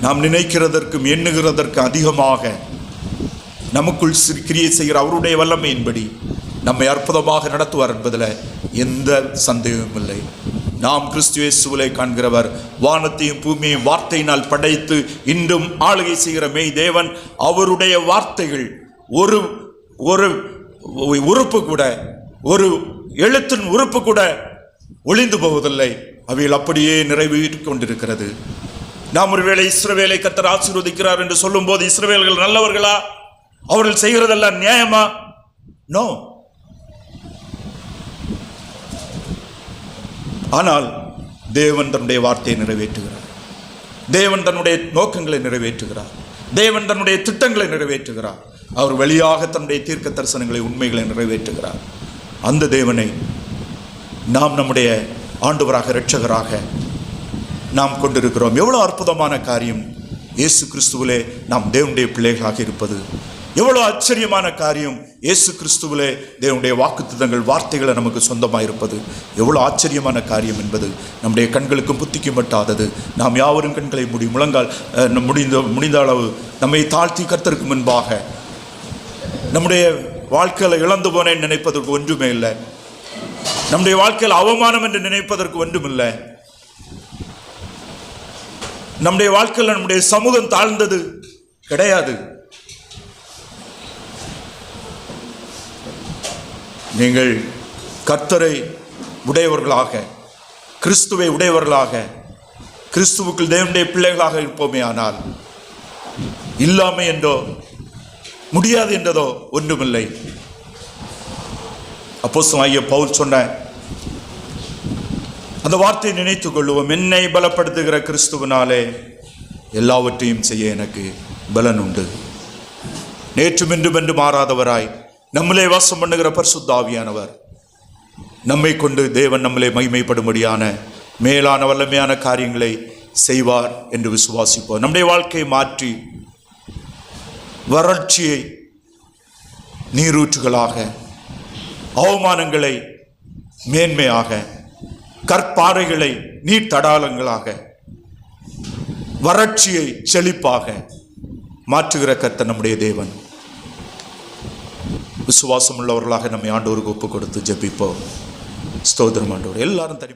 நாம் நினைக்கிறதற்கும் எண்ணுகிறதற்கும் அதிகமாக நமக்குள் கிரியை செய்கிற அவருடைய வல்லமையின்படி நம்மை அற்புதமாக நடத்துவார் என்பதில் எந்த சந்தேகமும் இல்லை. நாம் கிறிஸ்து இயேசுவிலே காண்கிறவர் வானத்தையும் பூமியையும் வார்த்தையினால் படைத்து இன்றும் ஆளுகை செய்கிற மெய் தேவன். அவருடைய வார்த்தைகள் ஒரு ஒரு உறுப்பு கூட, ஒரு எழுத்தின் உறுப்பு கூட ஒளிந்து போவதில்லை. அவைகள் அப்படியே நிறைவேற்றிக் கொண்டிருக்கிறது. நாம் ஒருவேளை இஸ்ரவேலை கர்த்தர் ஆசீர்வதிக்கிறார் என்று சொல்லும் போது இஸ்ரவேல்கள் நல்லவர்களா? அவர்கள் செய்கிறதெல்லாம் நியாயமா? நோ. ஆனால் தேவன் தன்னுடைய வார்த்தையை நிறைவேற்றுகிறார். தேவன் தன்னுடைய நோக்கங்களை நிறைவேற்றுகிறார். தேவன் தன்னுடைய திட்டங்களை நிறைவேற்றுகிறார். அவர் வழியாக தன்னுடைய தீர்க்க தரிசனங்களை, உண்மைகளை நிறைவேற்றுகிறார். அந்த தேவனை நாம் நம்முடைய ஆண்டவராக, இரட்சகராக நாம் கொண்டிருக்கிறோம். எவ்வளோ அற்புதமான காரியம் இயேசு கிறிஸ்துவிலே நாம் தேவனுடைய பிள்ளைகளாக இருப்பது. எவ்வளோ ஆச்சரியமான காரியம் இயேசு கிறிஸ்துவிலே தேவனுடைய வாக்குத்தத்தங்கள், வார்த்தைகளை நமக்கு சொந்தமாக இருப்பது. எவ்வளோ ஆச்சரியமான காரியம் என்பது நம்முடைய கண்களுக்கும் புத்திக்கும் எட்டாதது. நாம் யாவரும் கண்களை முழங்கால் முடிந்த அளவு நம்மை தாழ்த்தி கர்த்தருக்கு முன்பாக நம்முடைய வாழ்க்கையில் இழந்து போனேன் நினைப்பதற்கு ஒன்றுமே இல்லை. நம்முடைய வாழ்க்கையில் அவமானம் என்று நினைப்பதற்கு ஒன்றுமில்லை. நம்முடைய வாழ்க்கையில் நம்முடைய சமூகம் தாழ்ந்தது கிடையாது. நீங்கள் கர்த்தரை உடையவர்களாக, கிறிஸ்துவை உடையவர்களாக, கிறிஸ்துவுக்குள் தேவனுடைய பிள்ளைகளாக இருப்போமே ஆனால் இல்லாமை என்றோ முடியாது என்றதோ ஒன்றுமில்லை. அப்போஸ்தலனாகிய பவுல் சொன்ன அந்த வார்த்தையை நினைத்துக் கொள்வோம். என்னை பலப்படுத்துகிற கிறிஸ்துவினாலே எல்லாவற்றையும் செய்ய எனக்கு பலன் உண்டு. நேற்றும் இன்றும் என்று மாறாதவராய் நம்மளே வாசம் பண்ணுகிற பரிசுத்த ஆவியானவர் நம்மை கொண்டு தேவன் நம்மளே மகிமைப்படும்படியான மேலான வல்லமையான காரியங்களை செய்வார் என்று விசுவாசிப்போம். நம்முடைய வாழ்க்கையை மாற்றி வறட்சியை நீரூற்றுகளாக, அவமானங்களை மேன்மையாக, கற்பாறைகளை நீர் தடாலங்களாக, வறட்சியை செழிப்பாக மாற்றுகிற கர்த்தர் நம்முடைய தேவன். விசுவாசம் உள்ளவர்களாக நம்மை ஆண்டவருக்கு ஒப்பு கொடுத்து ஜெபிப்போம். ஸ்தோத்திரம் ஆண்டவர். எல்லாரும் தனி